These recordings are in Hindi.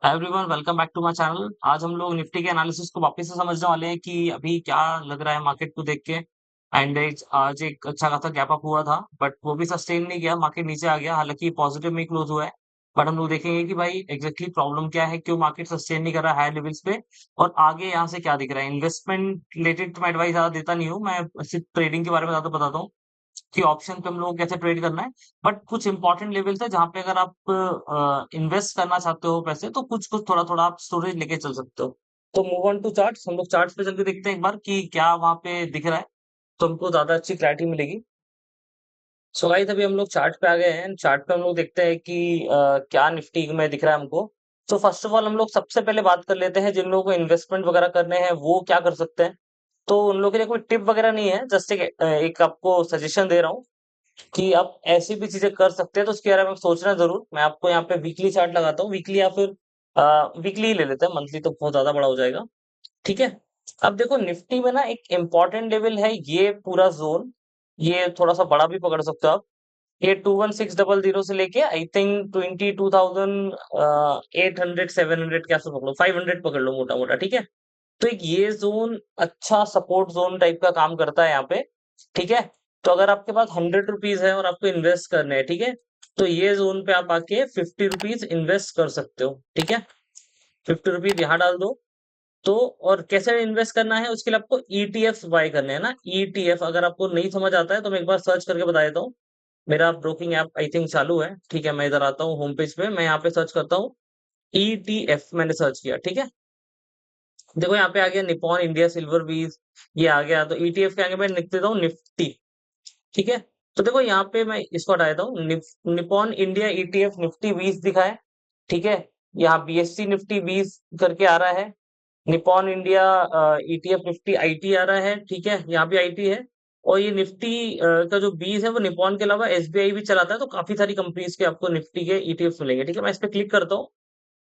Hi everyone, welcome back to my channel. आज हम लोग निफ्टी के एनालिसिस को वापस से समझने वाले हैं कि अभी क्या लग रहा है मार्केट को देख के। एंड आज एक अच्छा खासा गैप अप हुआ था, बट वो भी सस्टेन नहीं किया, मार्केट नीचे आ गया। हालांकि पॉजिटिव में क्लोज हुआ है, बट हम लोग देखेंगे कि भाई एग्जैक्टली प्रॉब्लम क्या है, क्यों मार्केट सस्टेन नहीं कर रहा है हायर लेवल्स पे, और आगे यहाँ से क्या दिख रहा है। इन्वेस्टमेंट रिलेटेड मैं एडवाइस ज्यादा देता नहीं हूँ, मैं सिर्फ ट्रेडिंग के बारे में ज्यादा बताता हूँ कि ऑप्शन पे हम लोगों को कैसे ट्रेड करना है। बट कुछ इंपॉर्टेंट लेवल्स है जहां पे अगर आप इन्वेस्ट करना चाहते हो पैसे, तो कुछ कुछ थोड़ा थोड़ा आप स्टोरेज लेके चल सकते हो। तो मूव ऑन टू चार्ट्स, हम लोग चार्ट्स पे चल के देखते हैं एक बार कि क्या वहां पे दिख रहा है, तो हमको ज्यादा अच्छी क्लैरिटी मिलेगी। सो गाइस, अभी हम लोग चार्ट पे आ गए हैं। चार्ट पे हम लोग देखते हैं कि क्या निफ्टी में दिख रहा है हमको। तो फर्स्ट ऑफ ऑल हम लोग सबसे पहले बात कर लेते हैं जिन लोगों को इन्वेस्टमेंट वगैरह करने हैं वो क्या कर सकते हैं। तो उन लोगों के लिए कोई टिप वगैरह नहीं है, जस्ट एक आपको सजेशन दे रहा हूँ कि आप ऐसी भी चीजें कर सकते हैं, तो उसके बारे में सोचना जरूर। मैं आपको यहाँ पे वीकली चार्ट लगाता हूँ, वीकली या फिर वीकली ही ले लेते हैं, मंथली तो बहुत ज्यादा बड़ा हो जाएगा। ठीक है। अब देखो निफ्टी में ना एक इम्पॉर्टेंट लेवल है, ये पूरा जोन, ये थोड़ा सा बड़ा भी पकड़ सकते हो आप। ये 21600 से लेके आई थिंक 22,800 700 के आसपास पकड़ो, 500 पकड़ लो मोटा मोटा। ठीक है। तो एक ये जोन अच्छा सपोर्ट जोन टाइप का काम करता है यहाँ पे। ठीक है। तो अगर आपके पास 100 रुपीज है और आपको इन्वेस्ट करने हैं, ठीक है, तो ये जोन पे आप आके 50 रुपीज इन्वेस्ट कर सकते हो। ठीक है। 50 रुपीज यहाँ डाल दो। तो और कैसे इन्वेस्ट करना है, उसके लिए आपको ईटीएफ बाय करने हैं ना। ईटीएफ अगर आपको नहीं समझ आता है तो मैं एक बार सर्च करके बता देता हूँ। मेरा ब्रोकिंग ऐप आई थिंक चालू है। ठीक है, मैं इधर आता हूँ होम पेज पे, मैं यहाँ पे सर्च करता हूँ ईटीएफ, मैंने सर्च किया। ठीक है। देखो यहाँ पे आ गया निपॉन इंडिया सिल्वर बीज, ये आ गया। तो ईटीएफ के आगे मैं लिख देता हूँ निफ्टी। ठीक है। तो देखो यहाँ पे मैं इसको हटा देता हूँ, निपॉन इंडिया ईटीएफ निफ्टी 20 दिखा है। ठीक है। यहाँ बीएससी निफ्टी 20 करके आ रहा है। Nippon India ETF Nifty IT आ रहा है। ठीक है, यहाँ भी आईटी है। और ये निफ्टी का जो 20 है वो निपॉन के अलावा एसबीआई भी चलाता है, तो काफी सारी कंपनीज के आपको निफ्टी के ईटीएफ मिलेंगे। ठीक है, मैं इस पे क्लिक करता हूँ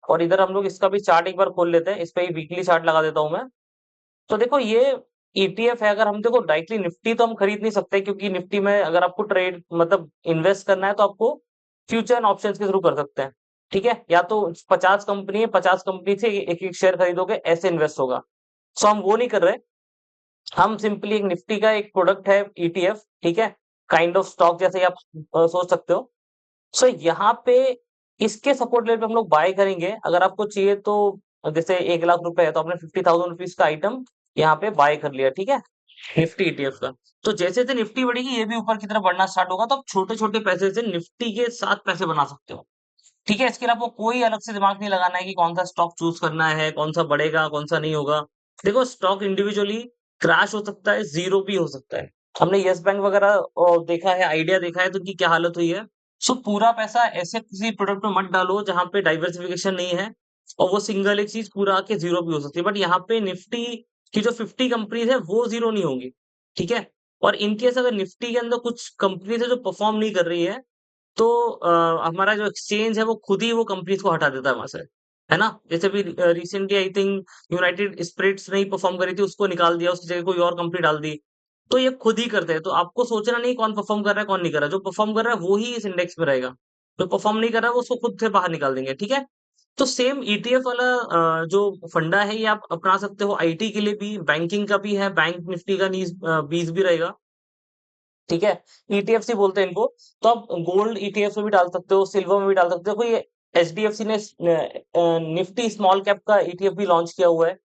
और इधर हम लोग इसका भी चार्ट एक बार खोल लेते हैं। इस पे वीकली चार्ट लगा देता हूँ मैं। तो देखो ये ईटीएफ है। अगर हम देखो डायरेक्टली निफ्टी तो हम खरीद नहीं सकते, क्योंकि निफ्टी में अगर आपको ट्रेड मतलब इन्वेस्ट करना है तो आपको फ्यूचर एंड ऑप्शंस के थ्रू कर सकते हैं। ठीक है, या तो 50 कंपनी है, 50 कंपनी से एक एक शेयर खरीदोगे, ऐसे इन्वेस्ट होगा। सो हम वो नहीं कर रहे। हम सिंपली एक निफ्टी का एक प्रोडक्ट है ईटीएफ। ठीक है, काइंड ऑफ स्टॉक जैसे ही आप सोच सकते हो। सो यहाँ पे इसके सपोर्ट लेवल पे हम लोग बाय करेंगे। अगर आपको चाहिए तो जैसे 1 लाख रुपए है तो आपने 50,000 रुपीज का आइटम यहाँ पे बाय कर लिया। ठीक है, निफ्टी ईटीएफ का। तो जैसे जैसे निफ्टी बढ़ेगी ये भी ऊपर की तरफ बढ़ना स्टार्ट होगा, तो आप छोटे छोटे पैसे से निफ्टी के साथ पैसे बना सकते हो। ठीक है, इसके लिए आपको कोई अलग से दिमाग नहीं लगाना है कि कौन सा स्टॉक चूज करना है, कौन सा बढ़ेगा कौन सा नहीं होगा। देखो स्टॉक इंडिविजुअली क्रैश हो सकता है, जीरो भी हो सकता है। हमने यस बैंक वगैरह देखा है, आइडिया देखा है, तो उनकी क्या हालत हुई है। सो पूरा पैसा ऐसे किसी प्रोडक्ट में मत डालो जहां पे डाइवर्सिफिकेशन नहीं है, और वो सिंगल एक चीज पूरा आके जीरो भी हो सकती है। बट यहाँ पे निफ्टी की जो 50 कंपनीज है वो जीरो नहीं होंगी। ठीक है। और इनकेस अगर निफ्टी के अंदर कुछ कंपनीज है जो परफॉर्म नहीं कर रही है, तो हमारा जो एक्सचेंज है वो खुद ही वो कंपनीज को हटा देता है वहां से। है ना, जैसे भी recently I think United Spirits नहीं परफॉर्म करी थी, उसको निकाल दिया, उसकी जगह कोई और कंपनी डाल दी। तो ये खुद ही करते हैं, तो आपको सोचना नहीं कौन परफॉर्म कर रहा है कौन नहीं कर रहा है। जो परफॉर्म कर रहा है वो ही इस इंडेक्स में रहेगा, जो परफॉर्म नहीं कर रहा है वो उसको खुद से बाहर निकाल देंगे। ठीक है। तो सेम ईटीएफ वाला जो फंडा है ये आप अपना सकते हो आईटी के लिए भी, बैंकिंग का भी है, बैंक निफ्टी का 20 भी रहेगा। ठीक है, ईटीएफसी बोलते हैं इनको। तो आप गोल्ड ईटीएफ में भी डाल सकते हो, सिल्वर में भी डाल सकते हो। कोई एचडीएफसी ने निफ्टी स्मॉल कैप का ईटीएफ भी लॉन्च किया हुआ है,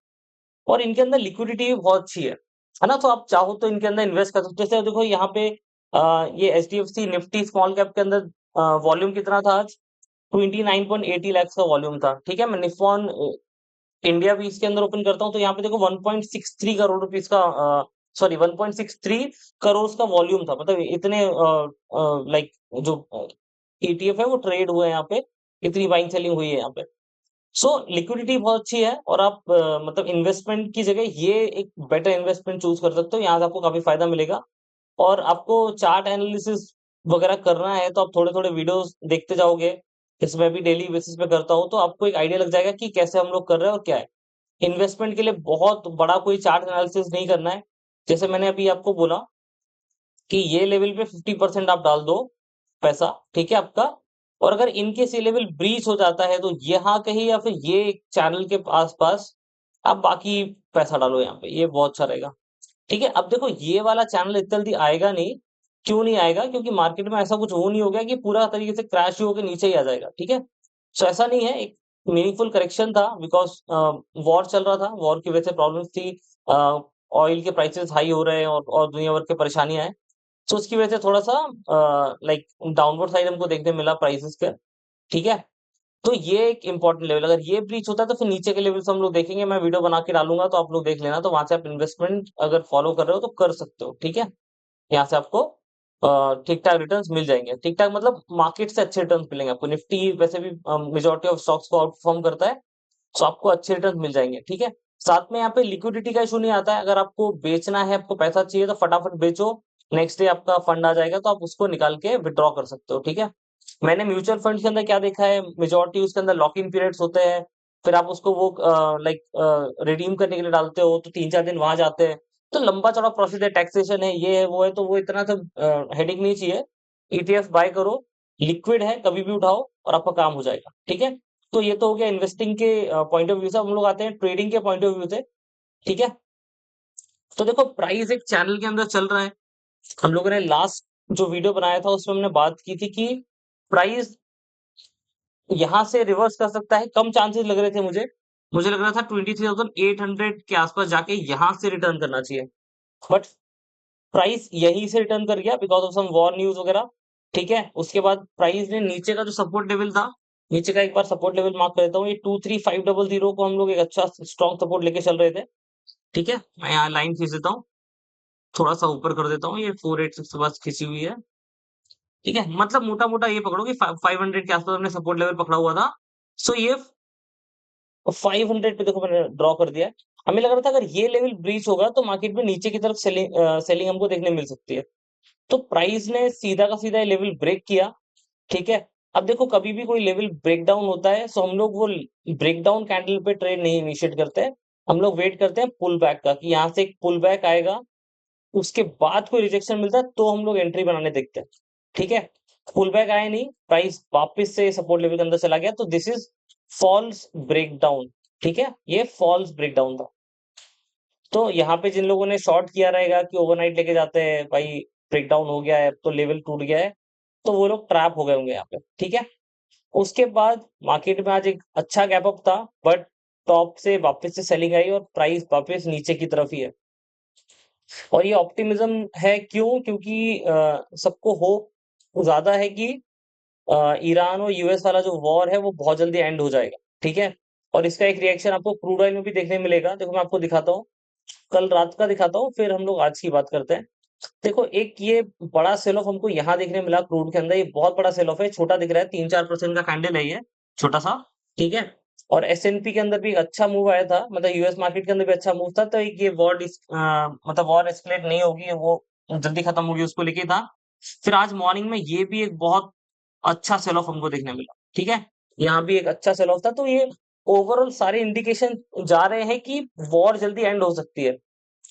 और इनके अंदर लिक्विडिटी भी बहुत अच्छी है ना। तो आप चाहो तो इनके अंदर इन्वेस्ट कर सकते हो। जैसे देखो यहाँ पे ये एचडीएफसी निफ्टी स्मॉल कैप के अंदर वॉल्यूम कितना था आज, 29.80 लाख का वॉल्यूम था। ठीक है, मैं निफॉन इंडिया भी इसके अंदर ओपन करता हूँ, तो यहाँ पे देखो 1.63 करोड़ रुपीज का, सॉरी 1.63 करोड़ का वॉल्यूम था। मतलब इतने लाइक जो ईटीएफ है वो ट्रेड हुए हैं यहाँ पे, इतनी बाइंग सेलिंग हुई है यहाँ पे। सो लिक्विडिटी बहुत अच्छी है, और आप मतलब इन्वेस्टमेंट की जगह ये एक बेटर इन्वेस्टमेंट चूज कर सकते हो, यहाँ से आपको काफी फायदा मिलेगा। और आपको चार्ट एनालिसिस वगैरह करना है तो आप थोड़े थोड़े वीडियोस देखते जाओगे, इसमें भी डेली बेसिस पे करता हूँ, तो आपको एक आइडिया लग जाएगा कि कैसे हम लोग कर रहे हैं और क्या है। इन्वेस्टमेंट के लिए बहुत बड़ा कोई चार्ट एनालिसिस नहीं करना है। जैसे मैंने अभी आपको बोला कि ये लेवल पे 50% आप डाल दो पैसा, ठीक है आपका, और अगर इनकेस ये लेवल ब्रीच हो जाता है तो यहाँ कहीं या फिर ये चैनल के आस-पास आप बाकी पैसा डालो यहाँ पे, ये बहुत अच्छा रहेगा। ठीक है, अब देखो ये वाला चैनल इतनी जल्दी आएगा नहीं, क्यों नहीं आएगा? क्योंकि मार्केट में ऐसा कुछ वो नहीं हो गया कि पूरा तरीके से क्रैश ही होके नीचे ही आ जाएगा, ठीक है? सो ऐसा नहीं है, एक मीनिंगफुल करेक्शन था बिकॉज़ वॉर चल रहा था, वॉर की वजह से प्रॉब्लम्स थी। ऑयल के प्राइसेस हाई हो रहे हैं और दुनिया भर की परेशानियाँ हैं। सो उसकी वजह से थोड़ा-सा लाइक डाउनवर्ड साइड हमको देखने मिला प्राइसेस के, ठीक है? तो ये एक इम्पोर्टेंट लेवल अगर ये ब्रीच होता है तो फिर नीचे के लेवल्स हम लोग देखेंगे, मैं वीडियो बना के डालूँगा तो आप लोग देख लेना, तो वहाँ से आप इन्वेस्टमेंट अगर फॉलो कर रहे हो तो कर सकते हो, ठीक है? यहाँ से आपको ठीक-ठाक रिटर्न्स मिल जाएँगे। ठीक-ठाक मतलब मार्केट से अच्छे रिटर्न्स मिलेंगे आपको। निफ्टी वैसे भी मेजॉरिटी ऑफ स्टॉक्स को आउट परफॉर्म करता है, सो आपको अच्छे रिटर्न्स मिल जाएँगे, ठीक है? साथ में यहाँ पे लिक्विडिटी का इश्यू नहीं आता है, अगर आपको बेचना है, आपको पैसा चाहिए तो फटाफट बेचो, नेक्स्ट डे आपका फंड आ जाएगा तो आप उसको निकाल के विथड्रॉ कर सकते हो, ठीक है? मैंने म्यूचुअल फंड के अंदर क्या देखा है, मेजॉरिटी उसके अंदर लॉक इन पीरियड्स होते हैं, फिर आप उसको वो लाइक रिडीम करने के लिए डालते हो, तो 3-4 दिन वहाँ जाते हैं। तो लंबा-चौड़ा प्रोसेस है, टैक्सेशन है, ये है, वो है, तो वो इतना तो हेडेक नहीं चाहिए। ईटीएफ बाय करो, लिक्विड है, कभी भी उठाओ और आपका काम हो जाएगा, ठीक है? तो ये तो हो गया इन्वेस्टिंग के पॉइंट ऑफ व्यू से। अब हम लोग आते हैं ट्रेडिंग के पॉइंट ऑफ व्यू से, ठीक है? तो देखो प्राइस एक चैनल के अंदर चल रहा है। हम लोगों ने लास्ट जो वीडियो बनाया था उसमें हमने बात की थी कि प्राइस यहाँ से रिवर्स कर सकता है, कम चांसेस लग रहे थे मुझे। मुझे लग रहा था 23,800 के आस-पास जाके यहाँ से रिटर्न करना चाहिए। बट प्राइस यहीं से रिटर्न कर गया because of some war news वगैरह, ठीक है? उसके बाद प्राइस ने नीचे का जो सपोर्ट लेवल था, नीचे का एक बार सपोर्ट लेवल मार्क कर देता हूँ, ये 23,500 को हम लोग एक अच्छा स्ट्रॉन्ग सपोर्ट लेके चल रहे थे, ठीक है? मैं यहाँ लाइन खींच देता हूँ, थोड़ा-सा ऊपर कर देता हूँ, ये 486 के पास खींची हुई है, ठीक है? मतलब मोटा-मोटा ये पकड़ो कि 500 के आस-पास हमने सपोर्ट लेवल पकड़ा हुआ था। सो ये 500 पे देखो मैंने ड्रॉ कर दिया है। हमें लग रहा था अगर ये लेवल ब्रीच होगा तो मार्केट में नीचे की तरफ सेलिंग हमको देखने मिल सकती है। तो प्राइस ने सीधा का सीधा ये लेवल ब्रेक किया, ठीक है? अब देखो कभी भी कोई लेवल ब्रेकडाउन होता है सो हम लोग वो ब्रेकडाउन कैंडल पे ट्रेड नहीं इनिशिएट करते हैं। हम लोग वेट करते हैं पुल बैक का कि यहाँ से एक पुल बैक आएगा, उसके बाद कोई रिजेक्शन मिलता है तो हम लोग एंट्री बनाने देखते हैं, ठीक है? पुल बैक आया नहीं, प्राइस वापस से सपोर्ट लेवल के अंदर चला गया तो दिस इज़ फॉल्स ब्रेकडाउन, ठीक है? ये फॉल्स ब्रेकडाउन था। तो यहाँ पे जिन लोगों ने शॉर्ट किया रहेगा कि ओवरनाइट लेके जाते हैं, भाई ब्रेकडाउन हो गया है, अब तो लेवल टूट गया है, तो वो लोग ट्रैप हो गए होंगे यहाँ पे, ठीक है? उसके बाद मार्केट में आज एक अच्छा गैप अप था, बट टॉप से वापस से सेलिंग आई और प्राइस वापस नीचे की तरफ ही है। और ये ऑप्टिमिज्म है क्यों? क्योंकि सबको होप ज़्यादा है कि ईरान और यूएस वाला जो वॉर है वो बहुत जल्दी एंड हो जाएगा, ठीक है? और इसका एक रिएक्शन आपको क्रूड ऑयल में भी देखने मिलेगा। देखो मैं आपको दिखाता हूँ, कल रात का दिखाता हूँ, फिर हम लोग आज की बात करते हैं। देखो एक ये बड़ा सेल ऑफ हमको यहाँ देखने मिला क्रूड के अंदर, ये बहुत बड़ा सेल ऑफ है, छोटा दिख रहा है, 3-4% का कैंडल है ये, छोटा-सा, ठीक है? और एसएनपी के अंदर भी अच्छा मूव आया था, मतलब यूएस मार्केट के अंदर भी अच्छा मूव था, तो एक ये मतलब वॉर एस्केलेट नहीं होगी, वो जल्दी खत्म होगी उसको लेके था। फिर आज मॉर्निंग में ये भी एक बहुत अच्छा सेल ऑफ हमको देखने मिला, ठीक है? यहाँ भी एक अच्छा सेल ऑफ था, तो ये ओवरऑल सारे इंडिकेशन जा रहे हैं कि वॉर जल्दी एंड हो सकती है।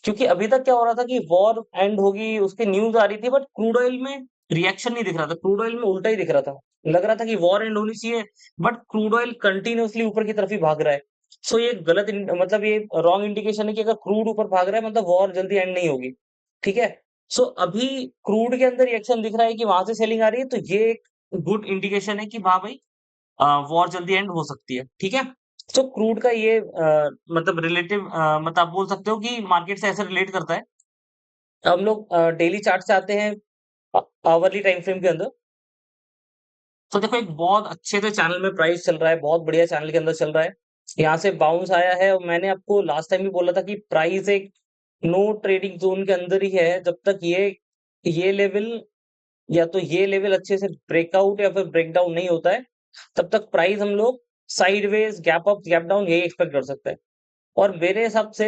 क्योंकि अभी तक क्या हो रहा था कि वॉर एंड होगी, उसकी न्यूज़ आ रही थी बट क्रूड ऑयल में रिएक्शन नहीं दिख रहा था, क्रूड ऑयल में उल्टा ही दिख रहा था। लग रहा था कि वॉर एंड होनी चाहिए बट क्रूड ऑयल कंटीन्यूअसली ऊपर की तरफ ही भाग रहा है। सो ये गलत मतलब ये रॉन्ग इंडिकेशन है कि अगर क्रूड ऊपर भाग रहा है मतलब वॉर जल्दी एंड नहीं होगी, ठीक है? सो अभी क्रूड के अंदर रिएक्शन दिख रहा है कि वहां से सेलिंग आ रही है, तो ये एक गुड इंडिकेशन है कि हाँ भाई वॉर जल्दी एंड हो सकती है, ठीक है? तो क्रूड का ये मतलब रिलेटिव मतलब आप बोल सकते हो कि मार्केट से ऐसे रिलेट करता है। हम लोग डेली चार्ट से आते हैं आवरली टाइम फ्रेम के अंदर। तो देखो एक बहुत अच्छे से चैनल में प्राइस चल रहा है, बहुत बढ़िया चैनल के अंदर चल रहा है। यहाँ से बाउंस आया है और मैंने आपको लास्ट टाइम भी बोला था कि प्राइस एक नो ट्रेडिंग ज़ोन के अंदर ही है, जब तक ये लेवल या तो ये लेवल अच्छे से ब्रेकआउट या फिर ब्रेकडाउन नहीं होता है, तब तक प्राइस हम लोग sideways, gap up, gap down यही एक्सपेक्ट कर सकते हैं। और मेरे हिसाब से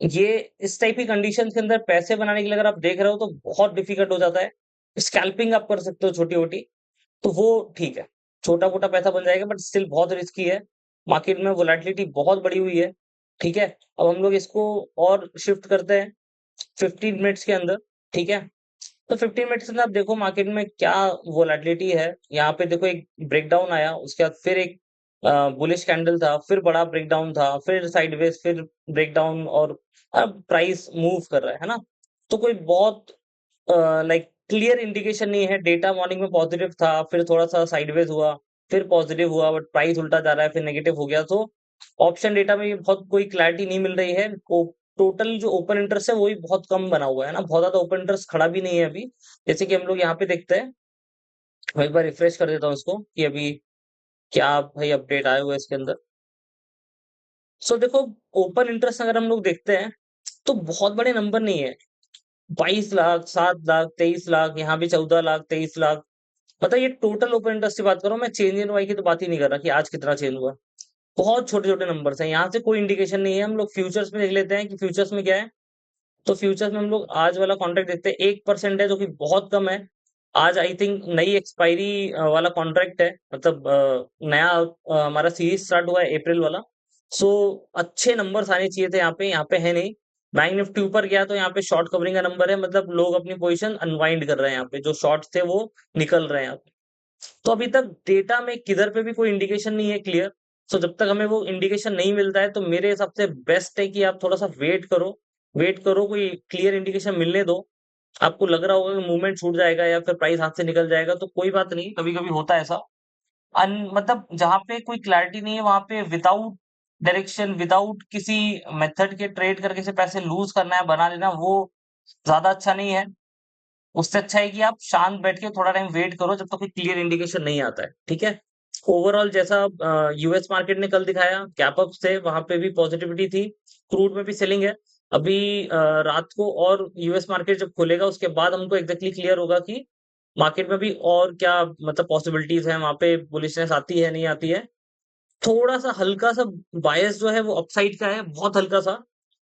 ये इस टाइप की कंडीशंस के अंदर पैसे बनाने के लिए अगर आप देख रहे हो तो बहुत डिफिकल्ट हो जाता है। स्कैल्पिंग आप कर सकते हो छोटी-मोटी, तो वो ठीक है। छोटा-मोटा पैसा बन जाएगा बट स्टिल बहुत रिस्की है। मार्केट में वोलेटिलिटी बहुत बढ़ी हुई है, ठीक है? अब हम लोग इसको और शिफ्ट करते हैं 15 मिनट्स के अंदर, ठीक है? तो 15 मिनट्स में आप देखो मार्केट में क्या वोलेटिलिटी है। यहाँ पे देखो एक ब्रेकडाउन आया, उसके बाद फिर एक बुलिश कैंडल था, फिर बड़ा ब्रेकडाउन था, फिर साइडवेज, फिर ब्रेकडाउन, और अब प्राइस मूव कर रहा है ना? तो कोई बहुत लाइक क्लियर इंडिकेशन नहीं है। डेटा मॉर्निंग में पॉजिटिव था, फिर थोड़ा-सा साइडवेज हुआ, फिर पॉजिटिव हुआ, बट प्राइस उल्टा जा रहा है, फिर नेगेटिव हो गया। तो ऑप्शन डेटा में ये बहुत कोई क्लैरिटी नहीं मिल रही है। को टोटल जो ओपन इंटरेस्ट है वो भी बहुत कम बना हुआ है ना, बहुत ज़्यादा ओपन इंटरेस्ट खड़ा भी नहीं है अभी। जैसे कि हम लोग यहाँ पे देखते हैं, मैं एक बार रिफ्रेश कर देता हूँ इसको कि अभी क्या भाई अपडेट आए हुए हैं इसके अंदर। सो देखो, ओपन इंटरेस्ट अगर हम लोग देखते हैं, तो बहुत बड़े नंबर नहीं है। 22 लाख, 7 लाख, 23 लाख, यहाँ भी 14 लाख, 23 लाख। पता है, ये टोटल ओपन इंटरेस्ट की बात कर रहा हूँ मैं, चेंज इन वाई की तो बात ही नहीं कर रहा कि आज कितना चेंज हुआ। बहुत छोटे-छोटे नंबर्स हैं, यहाँ से कोई इंडिकेशन नहीं है। हम लोग फ्यूचर्स में देख लेते हैं कि फ्यूचर्स में क्या है। तो फ्यूचर्स में हम लोग आज वाला कॉन्ट्रैक्ट देखते हैं, 1% है जो कि बहुत कम है। आज आई थिंक नई एक्सपायरी वाला कॉन्ट्रैक्ट है, मतलब नया हमारा सीरीज स्टार्ट हुआ है अप्रैल वाला। सो अच्छे नंबर्स आने चाहिए थे यहाँ पे है नहीं। बैंक निफ्टी ऊपर गया तो यहाँ पे शॉर्ट कवरिंग का नंबर है, मतलब लोग अपनी पोजीशन अनवाइंड कर रहे हैं, यहाँ पे जो शॉर्ट थे वो निकल रहे हैं यहाँ पे। तो अभी तक डेटा में किधर पे भी कोई इंडिकेशन नहीं है क्लियर। सो जब तक हमें वो इंडिकेशन नहीं मिलता है, तो मेरे हिसाब से बेस्ट है कि आप थोड़ा सा वेट करो। वेट करो, कोई क्लियर इंडिकेशन मिलने दो। आपको लग रहा होगा कि मूवमेंट छूट जाएगा या फिर प्राइस हाथ से निकल जाएगा, तो कोई बात नहीं, कभी कभी होता है ऐसा। मतलब जहां पे कोई क्लैरिटी नहीं है, वहां पे विदाउट डायरेक्शन, विदाउट किसी मेथड के ट्रेड करके से पैसे लूज करना है, बना लेना, वो ज्यादा अच्छा नहीं है। उससे अच्छा है कि आप शांत बैठ के थोड़ा टाइम वेट करो जब तक कोई क्लियर इंडिकेशन नहीं आता है, ठीक है? ओवरऑल जैसा यूएस मार्केट ने कल दिखाया, गैप अप थे, वहां पे भी पॉजिटिविटी थी। क्रूड में भी सेलिंग है। अभी रात को और यूएस मार्केट जब खुलेगा उसके बाद हमको एग्जैक्टली क्लियर होगा कि मार्केट में भी और क्या मतलब पॉसिबिलिटीज है, वहां पे बुलिशनेस आती है नहीं आती है। थोड़ा सा हल्का सा बायस जो है वो अपसाइड का है, बहुत हल्का सा।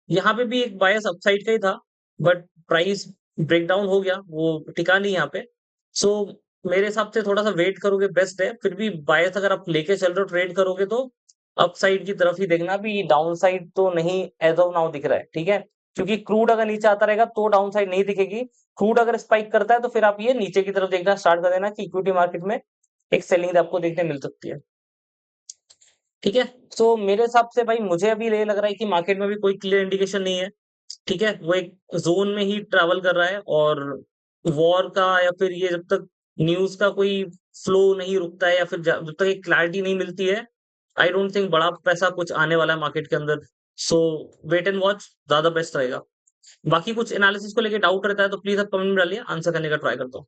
यहाँ पे भी एक बायस अपसाइड का ही था, बट प्राइस ब्रेकडाउन हो गया, वो टिका नहीं यहाँ पे। सो मेरे हिसाब से थोड़ा सा वेट करोगे बेस्ट है। फिर भी बायस अगर आप लेके चल रहे हो, ट्रेड करोगे, तो अपसाइड की तरफ ही देखना, भी डाउन साइड तो नहीं एज ऑफ नाउ दिख रहा है, ठीक है? क्योंकि क्रूड अगर नीचे आता रहेगा तो डाउन साइड नहीं दिखेगी। क्रूड अगर स्पाइक करता है तो फिर आप ये नीचे की तरफ देखना स्टार्ट कर देना कि इक्विटी मार्केट में एक सेलिंग आपको देखने मिल सकती है, ठीक है? सो मेरे हिसाब से भाई मुझे अभी ये लग रहा है कि मार्केट में भी कोई क्लियर इंडिकेशन नहीं है, ठीक है? वो एक ज़ोन में ही ट्रैवल कर रहा है, और वॉर का या फिर ये जब तक न्यूज़ का कोई फ्लो नहीं रुकता है, या फिर जब तक एक क्लैरिटी नहीं मिलती है, आई डोंट थिंक बड़ा पैसा कुछ आने वाला है मार्केट के अंदर। सो वेट एंड वॉच ज़्यादा बेस्ट रहेगा। बाकी कुछ एनालिसिस को लेके डाउट रहता है तो प्लीज़ आप कमेंट में डालिए, आंसर करने का ट्राई करता हूँ।